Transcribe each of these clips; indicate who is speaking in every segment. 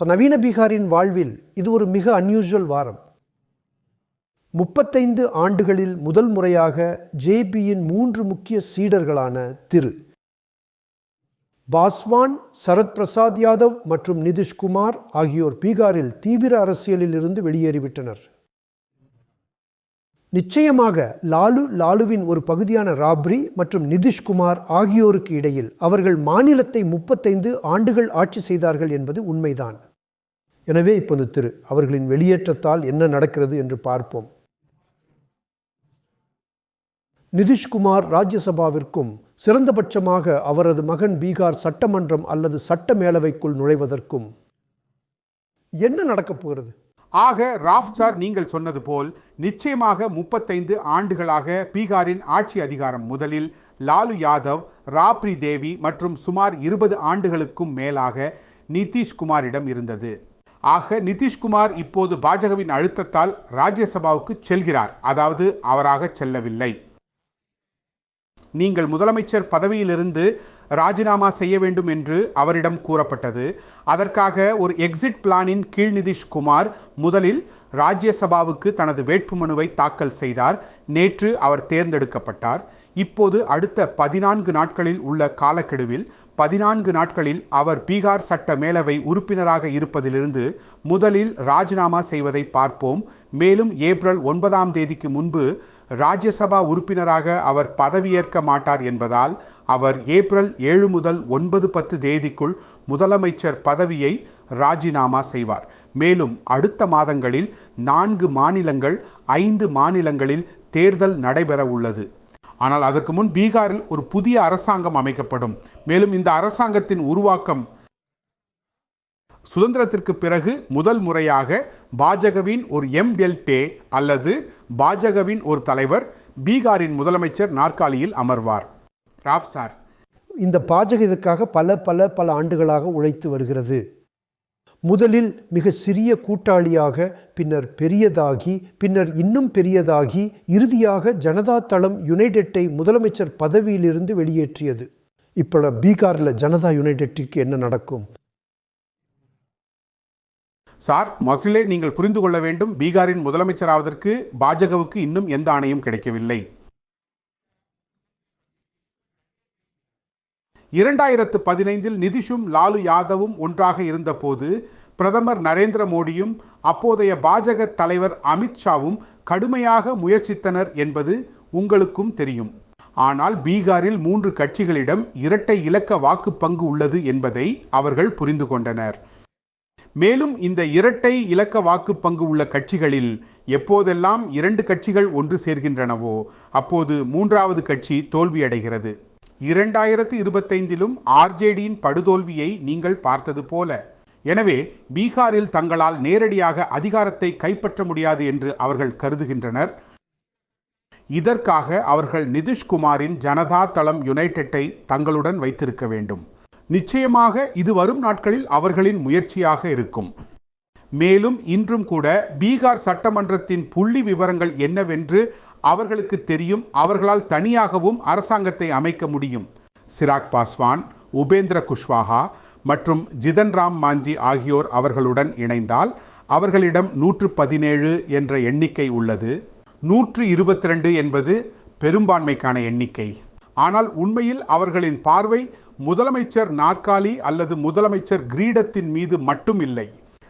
Speaker 1: நவீன பீகாரின் வாழ்வில் இது ஒரு மிக அன்யூஷுவல் வாரம். 35 ஆண்டுகளில் முதல் முறையாக ஜேபியின் 3 முக்கிய சீடர்களான திரு பாஸ்வான், சரத் பிரசாத் யாதவ் மற்றும் நிதிஷ்குமார் ஆகியோர் பீகாரில் தீவிர அரசியலில் இருந்து வெளியேறிவிட்டனர். நிச்சயமாக லாலுவின் ஒரு பகுதியான ராப்ரி மற்றும் நிதிஷ்குமார் ஆகியோருக்கு இடையில் அவர்கள் மாநிலத்தை 35 ஆண்டுகள் ஆட்சி செய்தார்கள் என்பது உண்மைதான். எனவே இப்போது அவர்களின் வெளியேற்றத்தால் என்ன நடக்கிறது என்று பார்ப்போம். நிதிஷ்குமார் ராஜ்யசபாவிற்கும் சிறந்தபட்சமாக அவரது மகன் பீகார் சட்டமன்றம் அல்லது சட்ட மேலவைக்குள் நுழைவதற்கும் என்ன நடக்கப் போகிறது?
Speaker 2: ஆக ராவ் சார், நீங்கள் சொன்னது போல் நிச்சயமாக 35 ஆண்டுகளாக பீகாரின் ஆட்சி அதிகாரம் முதலில் லாலு யாதவ், ராப்ரி தேவி மற்றும் சுமார் 20 ஆண்டுகளுக்கும் மேலாக நிதிஷ்குமாரிடம் இருந்தது. ஆக நிதிஷ்குமார் இப்போது பாஜகவின் அழுத்தத்தால் ராஜ்யசபாவுக்கு செல்கிறார். அதாவது அவராக செல்லவில்லை. நீங்கள் முதலமைச்சர் பதவியிலிருந்து ராஜினாமா செய்ய வேண்டும் என்று அவரிடம் கூறப்பட்டது. அதற்காக ஒரு எக்ஸிட் பிளானின் கீழ் நிதிஷ்குமார் முதலில் ராஜ்யசபாவுக்கு தனது வேட்புமனுவை தாக்கல் செய்தார். நேற்று அவர் தேர்ந்தெடுக்கப்பட்டார். இப்போது அடுத்த 14 நாட்களில் உள்ள காலக்கெடுவில் 14 நாட்களில் அவர் பீகார் சட்ட மேலவை உறுப்பினராக இருப்பதிலிருந்து முதலில் ராஜினாமா செய்வதை பார்ப்போம். மேலும் ஏப்ரல் 9ஆம் தேதிக்கு முன்பு ராஜ்யசபா உறுப்பினராக அவர் பதவியேற்க மாட்டார் என்பதால் அவர் ஏப்ரல் 7 முதல் 9-10 தேதிக்குள் முதலமைச்சர் பதவியை ராஜினாமா செய்வார். மேலும் அடுத்த மாதங்களில் 4 மாநிலங்கள் 5 மாநிலங்களில் தேர்தல் நடைபெற உள்ளது. ஆனால் அதற்கு முன் பீகாரில் ஒரு புதிய அரசாங்கம் அமைக்கப்படும். மேலும் இந்த அரசாங்கத்தின் உருவாக்கம் சுதந்திரத்திற்கு பிறகு முதல் முறையாக பாஜகவின் ஒரு எம்எல்ஏ அல்லது பாஜகவின் ஒரு தலைவர் பீகாரின் முதலமைச்சர் நாற்காலியில் அமர்வார். ராவ் சார்,
Speaker 1: இந்த பாஜக இதற்காக பல ஆண்டுகளாக உழைத்து வருகிறது. முதலில் மிக சிறிய கூட்டாளியாக, பின்னர் பெரியதாகி, பின்னர் இன்னும் பெரியதாகி, இறுதியாக ஜனதா தளம் யுனைடெட்டை முதலமைச்சர் பதவியிலிருந்து வெளியேற்றியது. இப்போ பீகாரில் ஜனதா யுனைடெட்டிற்கு என்ன நடக்கும்?
Speaker 2: சார், முதலிலே நீங்கள் புரிந்து கொள்ள வேண்டும், பீகாரின் முதலமைச்சராவதற்கு பாஜகவுக்கு இன்னும் எந்த ஆணையும் கிடைக்கவில்லை. 2015 நிதிஷும் லாலு யாதவும் ஒன்றாக இருந்தபோது பிரதமர் நரேந்திர மோடியும் அப்போதைய பாஜக தலைவர் அமித்ஷாவும் கடுமையாக முயற்சித்தனர் என்பது உங்களுக்கும் தெரியும். ஆனால் பீகாரில் 3 கட்சிகளிடம் இரட்டை இலக்க வாக்கு பங்கு உள்ளது என்பதை அவர்கள் புரிந்து கொண்டனர். மேலும் இந்த இரட்டை இலக்க வாக்கு பங்கு உள்ள கட்சிகளில் எப்போதெல்லாம் 2 கட்சிகள் ஒன்று சேர்கின்றனவோ அப்போது 3வது கட்சி தோல்வியடைகிறது. 2025 ஆர்ஜேடியின் படுதோல்வியை நீங்கள் பார்த்தது போல. எனவே பீகாரில் தங்களால் நேரடியாக அதிகாரத்தை கைப்பற்ற முடியாது என்று அவர்கள் கருதுகின்றனர். இதற்காக அவர்கள் நிதிஷ்குமாரின் ஜனதா தளம் யுனைடெட்டை தங்களுடன் வைத்திருக்க வேண்டும். நிச்சயமாக இது வரும் நாட்களில் அவர்களின் முயற்சியாக இருக்கும். மேலும் இன்றும் கூட பீகார் சட்டமன்றத்தின் புள்ளி விவரங்கள் என்னவென்று அவர்களுக்கு தெரியும். அவர்களால் தனியாகவும் அரசாங்கத்தை அமைக்க முடியும். சிராக் பாஸ்வான், உபேந்திர குஷ்வாஹா மற்றும் ஜிதன் ராம் மாஞ்சி ஆகியோர் அவர்களுடன் இணைந்தால் அவர்களிடம் 117 என்ற எண்ணிக்கை உள்ளது. 122 என்பது பெரும்பான்மைக்கான எண்ணிக்கை. ஆனால் உண்மையில் அவர்களின் பார்வை முதலமைச்சர் நாற்காலி அல்லது முதலமைச்சர் கிரீடத்தின் மீது மட்டும் இல்லை.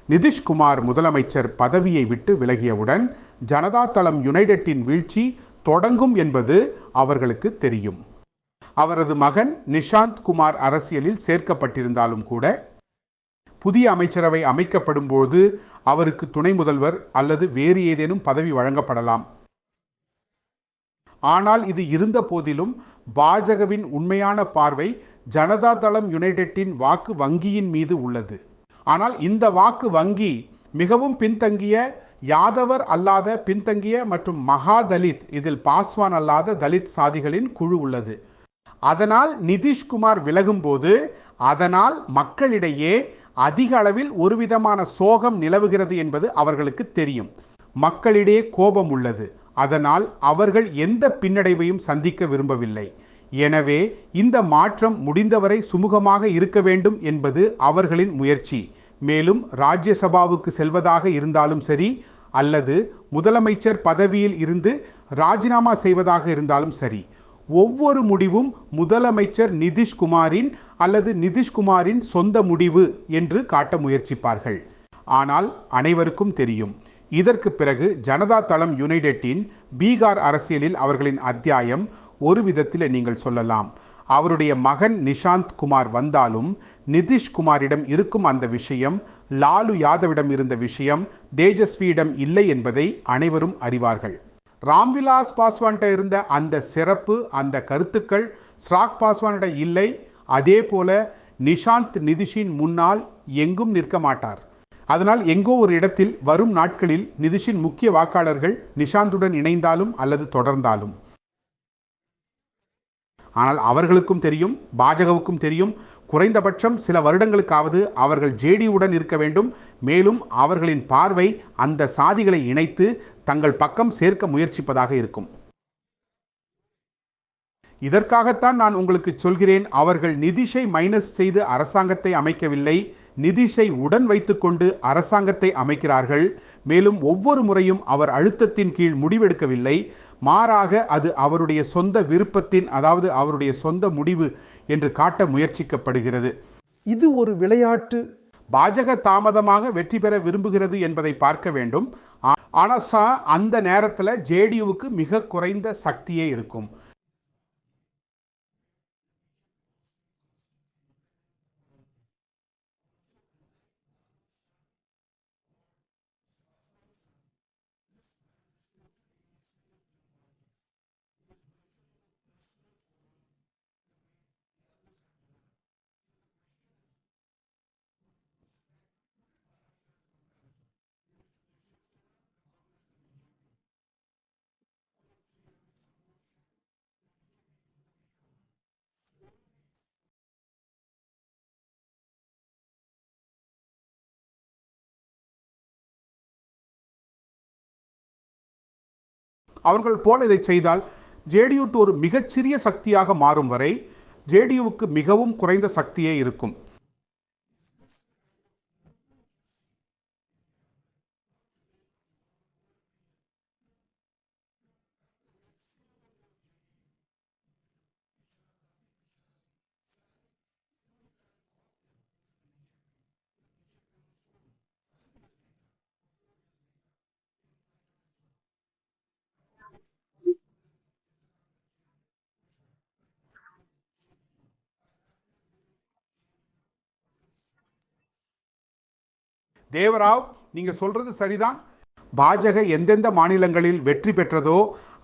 Speaker 2: நிதிஷ்குமார் முதலமைச்சர் பதவியை விட்டு விலகியவுடன் ஜனதா தளம் யுனைடெட்டின் வீழ்ச்சி தொடங்கும் என்பது அவர்களுக்கு தெரியும். அவரது மகன் நிஷாந்த் குமார் அரசியலில் சேர்க்கப்பட்டிருந்தாலும் கூட புதிய அமைச்சரவை அமைக்கப்படும் போது அவருக்கு துணை முதல்வர் அல்லது வேறு ஏதேனும் பதவி வழங்கப்படலாம். ஆனால் இது இருந்த போதிலும் பாஜகவின் உண்மையான பார்வை ஜனதா தளம் யுனைடெட்டின் வாக்கு வங்கியின் மீது உள்ளது. ஆனால் இந்த வாக்கு வங்கி மிகவும் பின்தங்கிய, யாதவர் அல்லாத பின்தங்கிய மற்றும் மகா தலித், இதில் பாஸ்வான் அல்லாத தலித் சாதிகளின் குழு உள்ளது. அதனால் நிதிஷ்குமார் விலகும்போது அதனால் மக்களிடையே அதிக அளவில் ஒரு விதமான சோகம் நிலவுகிறது என்பது அவர்களுக்கு தெரியும். மக்களிடையே கோபம் உள்ளது. அதனால் அவர்கள் எந்த பின்னடைவையும் சந்திக்க விரும்பவில்லை. எனவே இந்த மாற்றம் முடிந்தவரை சுமூகமாக இருக்க வேண்டும் என்பது அவர்களின் முயற்சி. மேலும் ராஜ்யசபாவுக்கு செல்வதாக இருந்தாலும் சரி அல்லது முதலமைச்சர் பதவியில் இருந்து ராஜினாமா செய்வதாக இருந்தாலும் சரி, ஒவ்வொரு முடிவும் முதலமைச்சர் நிதிஷ்குமாரின் அல்லது நிதிஷ்குமாரின் சொந்த முடிவு என்று காட்ட முயற்சிப்பார்கள். ஆனால் அனைவருக்கும் தெரியும், இதற்கு பிறகு ஜனதா தளம் யுனைடெட்டின் பீகார் அரசியலில் அவர்களின் அத்தியாயம் ஒரு விதத்தில் நீங்கள் சொல்லலாம். அவருடைய மகன் நிஷாந்த் குமார் வந்தாலும் நிதிஷ்குமாரிடம் இருக்கும் அந்த விஷயம் லாலு யாதவிடம் இருந்த விஷயம் தேஜஸ்வியிடம் இல்லை என்பதை அனைவரும் அறிவார்கள். ராம்விலாஸ் பாஸ்வான்கிட்ட இருந்த அந்த சிறப்பு, அந்த கருத்துக்கள் சிராக் பாஸ்வானிட இல்லை. அதே போல நிஷாந்த் நிதிஷின் முன்னால் எங்கும் நிற்க மாட்டார். அதனால் எங்கோ ஒரு இடத்தில் வரும் நாட்களில் நிதிஷின் முக்கிய வாக்காளர்கள் நிஷாந்துடன் இணைந்தாலும் அல்லது தொடர்ந்தாலும். ஆனால் அவர்களுக்கும் தெரியும், பாஜகவுக்கும் தெரியும், குறைந்தபட்சம் சில வருடங்களுக்காவது அவர்கள் ஜேடியுடன் இருக்க வேண்டும். மேலும் அவர்களின் பார்வை அந்த சாதிகளை இணைத்து தங்கள் பக்கம் சேர்க்க முயற்சிப்பதாக இருக்கும். இதற்காகத்தான் நான் உங்களுக்கு சொல்கிறேன், அவர்கள் நிதிஷை மைனஸ் செய்து அரசாங்கத்தை அமைக்கவில்லை, நிதிஷை உடன் வைத்துக்கொண்டு அரசாங்கத்தை அமைக்கிறார்கள். மேலும் ஒவ்வொரு முறையும் அவர் அழுத்தத்தின் கீழ் முடிவெடுக்கவில்லை, மாறாக அது அவருடைய சொந்த விருப்பத்தின், அதாவது அவருடைய சொந்த முடிவு என்று காட்ட முயற்சிக்கப்படுகிறது.
Speaker 1: இது ஒரு விளையாட்டு.
Speaker 2: பாஜக தாமதமாக வெற்றி பெற விரும்புகிறது என்பதை பார்க்க வேண்டும். ஆனால் அந்த நேரத்தில் ஜேடியுவுக்கு மிக குறைந்த சக்தியே இருக்கும். அவர்கள் போல இதை செய்தால் ஜேடியு ஒரு மிகச்சிறிய சக்தியாக மாறும் வரை ஜேடியுவுக்கு மிகவும் குறைந்த சக்தியே இருக்கும். தேவராவ், நீங்கள் சொல்கிறது சரிதான். பாஜக எந்தெந்த மாநிலங்களில் வெற்றி பெற்றதோ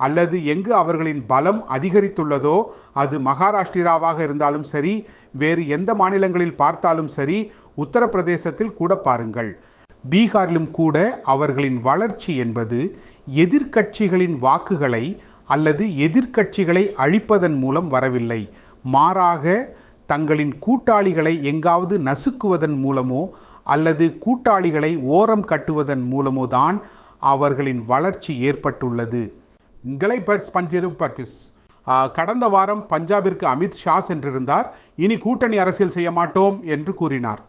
Speaker 2: அல்லது எங்கு அவர்களின் பலம் அதிகரித்துள்ளதோ, அது மகாராஷ்டிராவாக இருந்தாலும் சரி, வேறு எந்த மாநிலங்களில் பார்த்தாலும் சரி, உத்தரப்பிரதேசத்தில் கூட பாருங்கள், பீகாரிலும் கூட அவர்களின் வளர்ச்சி என்பது எதிர்க்கட்சிகளின் வாக்குகளை அல்லது எதிர்க்கட்சிகளை அழிப்பதன் மூலம் வரவில்லை. மாறாக தங்களின் கூட்டாளிகளை எங்காவது நசுக்குவதன் மூலமோ அல்லது கூட்டாளிகளை ஓரம் கட்டுவதன் மூலமோ தான் அவர்களின் வளர்ச்சி ஏற்பட்டுள்ளது. கடந்த வாரம் பஞ்சாபிற்கு அமித் ஷா சென்றிருந்தார். இனி கூட்டணி அரசியல் செய்ய மாட்டோம் என்று கூறினார்.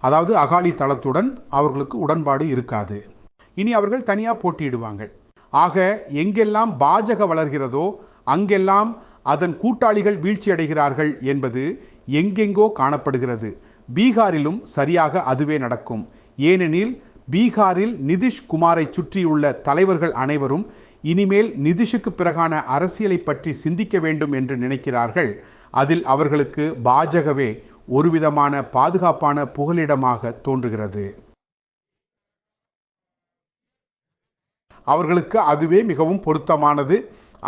Speaker 2: அதாவது அகாலி தளத்துடன் அவர்களுக்கு உடன்பாடு இருக்காது, இனி அவர்கள் தனியாக போட்டியிடுவாங்க. ஆக எங்கெல்லாம் பாஜக வளர்கிறதோ அங்கெல்லாம் அதன் கூட்டாளிகள் வீழ்ச்சியடைகிறார்கள் என்பது எங்கெங்கோ காணப்படுகிறது. பீகாரிலும் சரியாக அதுவே நடக்கும். ஏனெனில் பீகாரில் நிதிஷ்குமாரை சுற்றியுள்ள தலைவர்கள் அனைவரும் இனிமேல் நிதிஷுக்கு பிறகான அரசியலை பற்றி சிந்திக்க வேண்டும் என்று நினைக்கிறார்கள். அதில் அவர்களுக்கு பாஜகவே ஒரு விதமான பாதுகாப்பான புகலிடமாக தோன்றுகிறது. அவர்களுக்கு அதுவே மிகவும் பொருத்தமானது.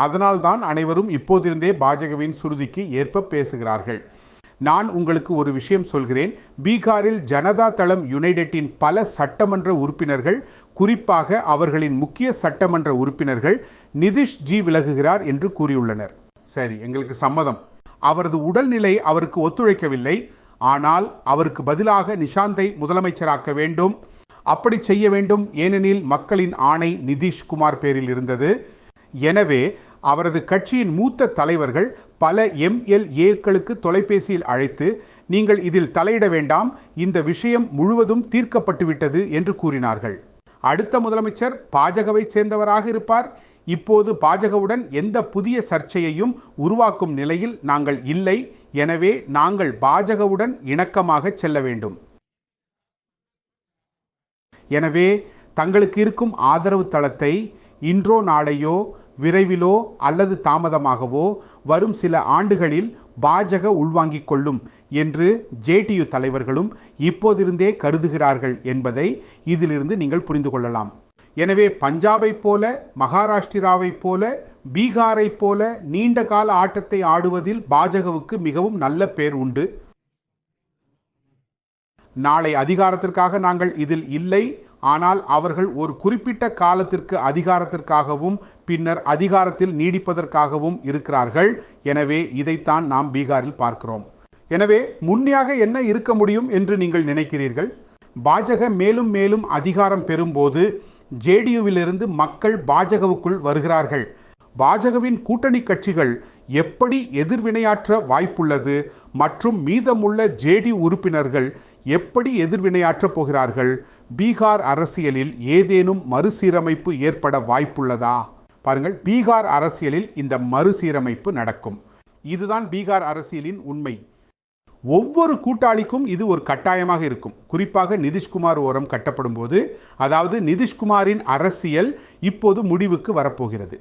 Speaker 2: அதனால்தான் அனைவரும் இப்போதிருந்தே பாஜகவின் சுருதிக்கு ஏற்ப பேசுகிறார்கள். நான் உங்களுக்கு ஒரு விஷயம் சொல்கிறேன். பீகாரில் ஜனதா தளம் யுனைடெட்டின் பல சட்டமன்ற உறுப்பினர்கள், குறிப்பாக அவர்களின் முக்கிய சட்டமன்ற உறுப்பினர்கள் நிதிஷ் ஜி விலகுகிறார் என்று கூறியுள்ளனர். சரி, எங்களுக்கு சம்மதம். அவரது உடல்நிலை அவருக்கு ஒத்துழைக்கவில்லை. ஆனால் அவருக்கு பதிலாக நிஷாந்தை முதலமைச்சராக்க வேண்டும். அப்படி செய்ய வேண்டும். ஏனெனில் மக்களின் ஆணை நிதிஷ்குமார் பேரில் இருந்தது. எனவே அவரது கட்சியின் மூத்த தலைவர்கள் பல MLAக்களுக்கு தொலைபேசியில் அழைத்து, நீங்கள் இதில் தலையிட வேண்டாம், இந்த விஷயம் முழுவதும் தீர்க்கப்பட்டுவிட்டது என்று கூறினார்கள். அடுத்த முதலமைச்சர் பாஜகவை சேர்ந்தவராக இருப்பார். இப்போது பாஜகவுடன் எந்த புதிய சர்ச்சையையும் உருவாக்கும் நிலையில் நாங்கள் இல்லை. எனவே நாங்கள் பாஜகவுடன் இணக்கமாக செல்ல வேண்டும். எனவே தங்களுக்கு இருக்கும் ஆதரவு தளத்தை இன்றோ நாளையோ, விரைவிலோ அல்லது தாமதமாகவோ வரும் சில ஆண்டுகளில் பாஜக உள்வாங்கிக் கொள்ளும் என்று JTU தலைவர்களும் இப்போதிருந்தே கருதுகிறார்கள் என்பதை இதிலிருந்து நீங்கள் புரிந்து கொள்ளலாம். எனவே பஞ்சாபை போல, மகாராஷ்டிராவை போல, பீகாரை போல நீண்ட கால ஆட்டத்தை ஆடுவதில் பாஜகவுக்கு மிகவும் நல்ல பேர் உண்டு. நாளை அதிகாரத்திற்காக நாங்கள் இதில் இல்லை. ஆனால் அவர்கள் ஒரு குறிப்பிட்ட காலத்திற்கு அதிகாரத்திற்காகவும் பின்னர் அதிகாரத்தில் நீடிப்பதற்காகவும் இருக்கிறார்கள். எனவே இதைத்தான் நாம் பீகாரில் பார்க்கிறோம். எனவே முன்னியாக என்ன இருக்க முடியும் என்று நீங்கள் நினைக்கிறீர்கள்? பாஜக மேலும் மேலும் அதிகாரம் பெறும்போது JDUவிலிருந்து மக்கள் பாஜகவுக்குள் வருகிறார்கள். பாஜகவின் கூட்டணி கட்சிகள் எப்படி எதிர்வினையாற்ற வாய்ப்புள்ளது மற்றும் மீதமுள்ள JDU உறுப்பினர்கள் எப்படி எதிர்வினையாற்றப் போகிறார்கள்? பீகார் அரசியலில் ஏதேனும் மறுசீரமைப்பு ஏற்பட வாய்ப்புள்ளதா? பாருங்கள், பீகார் அரசியலில் இந்த மறுசீரமைப்பு நடக்கும். இதுதான் பீகார் அரசியலின் உண்மை. ஒவ்வொரு கூட்டாளிக்கும் இது ஒரு கட்டாயமாக இருக்கும். குறிப்பாக நிதிஷ்குமார் ஓரம் கட்டப்படும் போது, அதாவது நிதிஷ்குமாரின் அரசியல் இப்போது முடிவுக்கு வரப்போகிறது.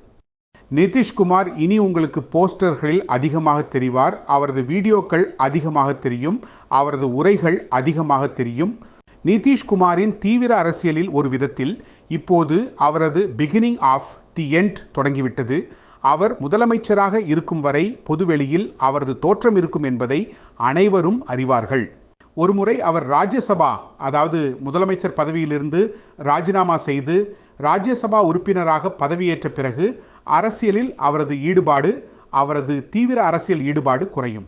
Speaker 2: நிதிஷ்குமார் இனி உங்களுக்கு போஸ்டர்களில் அதிகமாக தெரிவார். அவரது வீடியோக்கள் அதிகமாக தெரியும். அவரது உரைகள் அதிகமாக தெரியும். நிதிஷ்குமாரின் தீவிர அரசியலில் ஒரு விதத்தில் இப்போது அவரது பிகினிங் ஆஃப் தி எண்ட் தொடங்கிவிட்டது. அவர் முதலமைச்சராக இருக்கும் வரை பொதுவெளியில் அவரது தோற்றம் இருக்கும் என்பதை அனைவரும் அறிவார்கள். ஒருமுறை அவர் ராஜ்யசபா, அதாவது முதலமைச்சர் பதவியிலிருந்து ராஜினாமா செய்து ராஜ்யசபா உறுப்பினராக பதவியேற்ற பிறகு அரசியலில் அவரது ஈடுபாடு, அவரது தீவிர அரசியல் ஈடுபாடு குறையும்.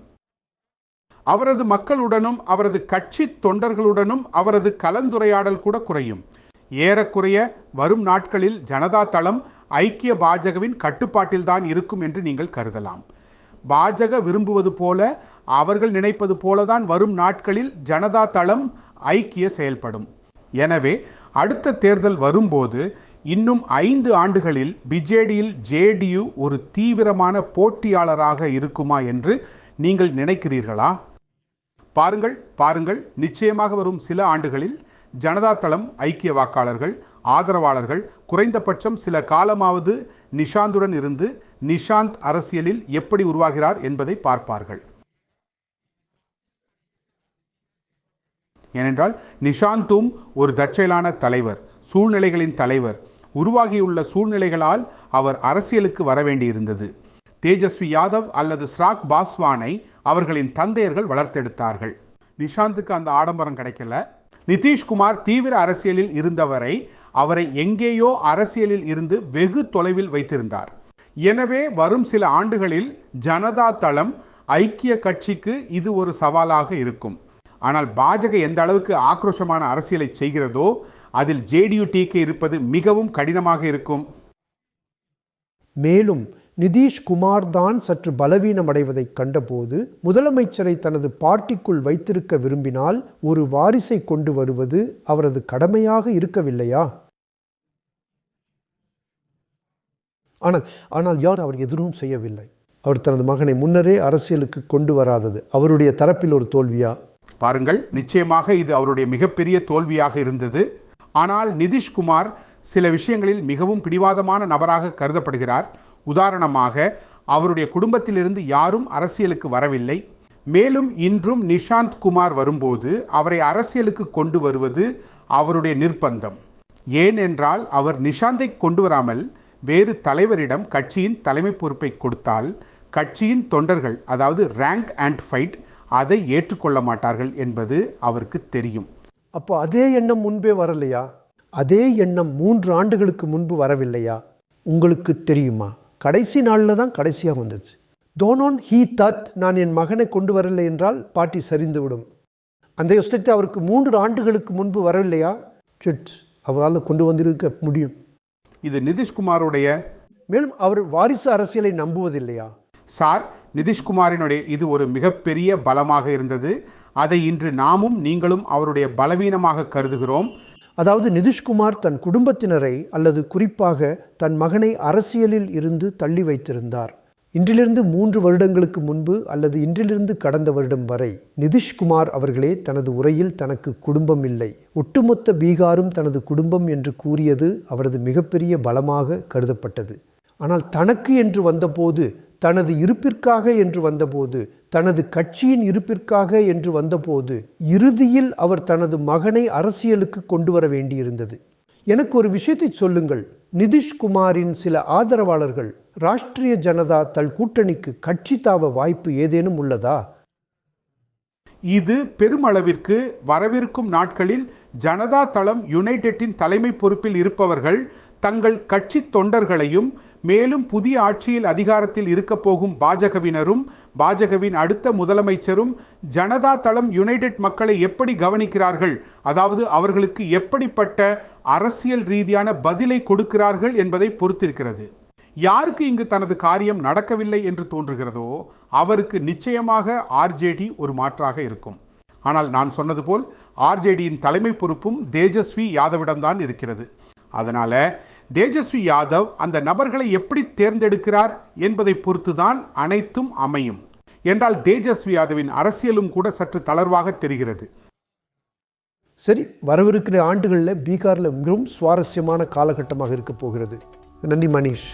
Speaker 2: அவரது மக்களுடனும் அவரது கட்சி தொண்டர்களுடனும் அவரது கலந்துரையாடல் கூட குறையும். ஏறக்குறைய வரும் நாட்களில் ஜனதா தளம் ஐக்கிய பாஜகவின் கட்டுப்பாட்டில்தான் இருக்கும் என்று நீங்கள் கருதலாம். பாஜக விரும்புவது போல, அவர்கள் நினைப்பது போலதான் வரும் நாட்களில் ஜனதா தளம் ஐக்கிய செயல்படும். எனவே அடுத்த தேர்தல் வரும்போது இன்னும் 5 ஆண்டுகளில் பிஜேடியில் JDU ஒரு தீவிரமான போட்டியாளராக இருக்குமா என்று நீங்கள் நினைக்கிறீர்களா? பாருங்கள், நிச்சயமாக வரும் சில ஆண்டுகளில் ஜனதா தளம் ஐக்கிய வாக்காளர்கள், ஆதரவாளர்கள் குறைந்தபட்சம் சில காலமாவது நிஷாந்துடன் இருந்து நிஷாந்த் அரசியலில் எப்படி உருவாகிறார் என்பதை பார்ப்பார்கள். ஏனென்றால் நிஷாந்தும் ஒரு தற்செயலான தலைவர், சூழ்நிலைகளின் தலைவர். உருவாகியுள்ள சூழ்நிலைகளால் அவர் அரசியலுக்கு வர வேண்டியிருந்தது. தேஜஸ்வி யாதவ் அல்லது ஸ்ராக் பாஸ்வானை அவர்களின் தந்தையர்கள் வளர்த்தெடுத்தார்கள். நிஷாந்துக்கு அந்த ஆடம்பரம் கிடைக்கல. நிதிஷ்குமார் தீவிர அரசியலில் இருந்தவரை அவரை எங்கேயோ அரசியலில் இருந்து வெகு தொலைவில் வைத்திருந்தார். எனவே வரும் சில ஆண்டுகளில் ஜனதா தளம் ஐக்கிய கட்சிக்கு இது ஒரு சவாலாக இருக்கும். ஆனால் பாஜக எந்த அளவுக்கு ஆக்ரோஷமான அரசியலை செய்கிறதோ அதில் JDU-TK இருப்பது மிகவும் கடினமாக இருக்கும்.
Speaker 1: மேலும் நிதிஷ்குமார் தான் சற்று பலவீனமடைவதை கண்டபோது முதலமைச்சரை தனது பார்ட்டிக்குள் வைத்திருக்க விரும்பினால் ஒரு வாரிசை கொண்டு வருவது அவரது கடமையாக இருக்கவில்லையா? ஆனால் யார் அவர் எதுவும் செய்யவில்லை. அவர் தனது மகனை முன்னரே அரசியலுக்கு கொண்டு வராதது அவருடைய தரப்பில் ஒரு தோல்வியா?
Speaker 2: பாருங்கள், நிச்சயமாக இது அவருடைய மிகப்பெரிய தோல்வியாக இருந்தது. ஆனால் நிதிஷ்குமார் சில விஷயங்களில் மிகவும் பிடிவாதமான நபராக கருதப்படுகிறார். உதாரணமாக, அவருடைய குடும்பத்திலிருந்து யாரும் அரசியலுக்கு வரவில்லை. மேலும் இன்றும் நிஷாந்த் குமார் வரும்போது அவரை அரசியலுக்கு கொண்டு வருவது அவருடைய நிர்பந்தம். ஏனென்றால் அவர் நிஷாந்தை கொண்டு வராமல் வேறு தலைவரிடம் கட்சியின் தலைமை பொறுப்பை கொடுத்தால் கட்சியின் தொண்டர்கள், அதாவது ரேங்க் அண்ட் ஃபைட், அதை ஏற்றுக்கொள்ள மாட்டார்கள் என்பது அவருக்கு தெரியும்.
Speaker 1: அப்போ அதே எண்ணம் முன்பே வரலையா? அதே எண்ணம் 3 ஆண்டுகளுக்கு முன்பு வரவில்லையா? உங்களுக்கு தெரியுமா? கடைசி நாளில் தான் கடைசியாக வந்துச்சு. டோனோன் ஹீ தத், நான் என் மகனை கொண்டு வரலை என்றால் பார்ட்டி சரிந்துவிடும். அந்த யோசனை அவருக்கு 3 ஆண்டுகளுக்கு முன்பு வரவில்லையா? அவரால் கொண்டு வந்திருக்க முடியும்.
Speaker 2: இது நிதிஷ்குமாருடைய
Speaker 1: மேலும் அவர் வாரிசு அரசியலை நம்புவதில்லையா?
Speaker 2: சார், நிதிஷ்குமாரினுடைய இது ஒரு மிகப்பெரிய பலமாக இருந்தது. அதை இன்று நாமும் நீங்களும் அவருடைய பலவீனமாக கருதுகிறோம்.
Speaker 1: அதாவது நிதிஷ்குமார் தன் குடும்பத்தினரை அல்லது குறிப்பாக தன் மகனை அரசியலில் இருந்து தள்ளி வைத்திருந்தார். இன்றிலிருந்து 3 வருடங்களுக்கு முன்பு அல்லது இன்றிலிருந்து கடந்த வருடம் வரை நிதிஷ்குமார் அவர்களே தனது உரையில் தனக்கு குடும்பம் இல்லை, ஒட்டுமொத்த பீகாரும் தனது குடும்பம் என்று கூறியது அவரது மிகப்பெரிய பலமாக கருதப்பட்டது. ஆனால் தனக்கு என்று வந்தபோது, தனது இருப்பிற்காக என்று வந்தபோது, தனது கட்சியின் இருப்பிற்காக என்று வந்தபோது இறுதியில் அவர் தனது மகனை அரசியலுக்கு கொண்டு வர வேண்டியிருந்தது. எனக்கு ஒரு விஷயத்தை சொல்லுங்கள், நிதிஷ்குமாரின் சில ஆதரவாளர்கள் ராஷ்டிரிய ஜனதா தள் கூட்டணிக்கு கட்சி தாவ வாய்ப்பு ஏதேனும் உள்ளதா?
Speaker 2: இது பெருமளவிற்கு வரவிருக்கும் நாட்களில் ஜனதா தளம் யுனைடெட்டின் தலைமை பொறுப்பில் இருப்பவர்கள் தங்கள் கட்சி தொண்டர்களையும் மேலும் புதிய ஆட்சியில் அதிகாரத்தில் இருக்க போகும் பாஜகவினரும் பாஜகவின் அடுத்த முதலமைச்சரும் ஜனதா தளம் யுனைடெட் மக்களை எப்படி கவனிக்கிறார்கள், அதாவது அவர்களுக்கு எப்படிப்பட்ட அரசியல் ரீதியான பதிலை கொடுக்கிறார்கள் என்பதை பொறுத்திருக்கிறது. யாருக்கு இங்கு தனது காரியம் நடக்கவில்லை என்று தோன்றுகிறதோ அவருக்கு நிச்சயமாக ஆர்ஜேடி ஒரு மாற்றாக இருக்கும். ஆனால் நான் சொன்னது போல் ஆர்ஜேடியின் தலைமை பொறுப்பும் தேஜஸ்வி யாதவிடம்தான் இருக்கிறது. அதனால தேஜஸ்வி யாதவ் அந்த நபர்களை எப்படி தேர்ந்தெடுக்கிறார் என்பதை பொறுத்துதான் அனைத்தும் அமையும். என்றால் தேஜஸ்வி யாதவின் அரசியலும் கூட சற்று தளர்வாக தெரிகிறது.
Speaker 1: சரி, வரவிருக்கிற ஆண்டுகளில் பீகாரில் மிகவும் சுவாரஸ்யமான காலகட்டமாக இருக்க போகிறது. நன்றி மனிஷ்.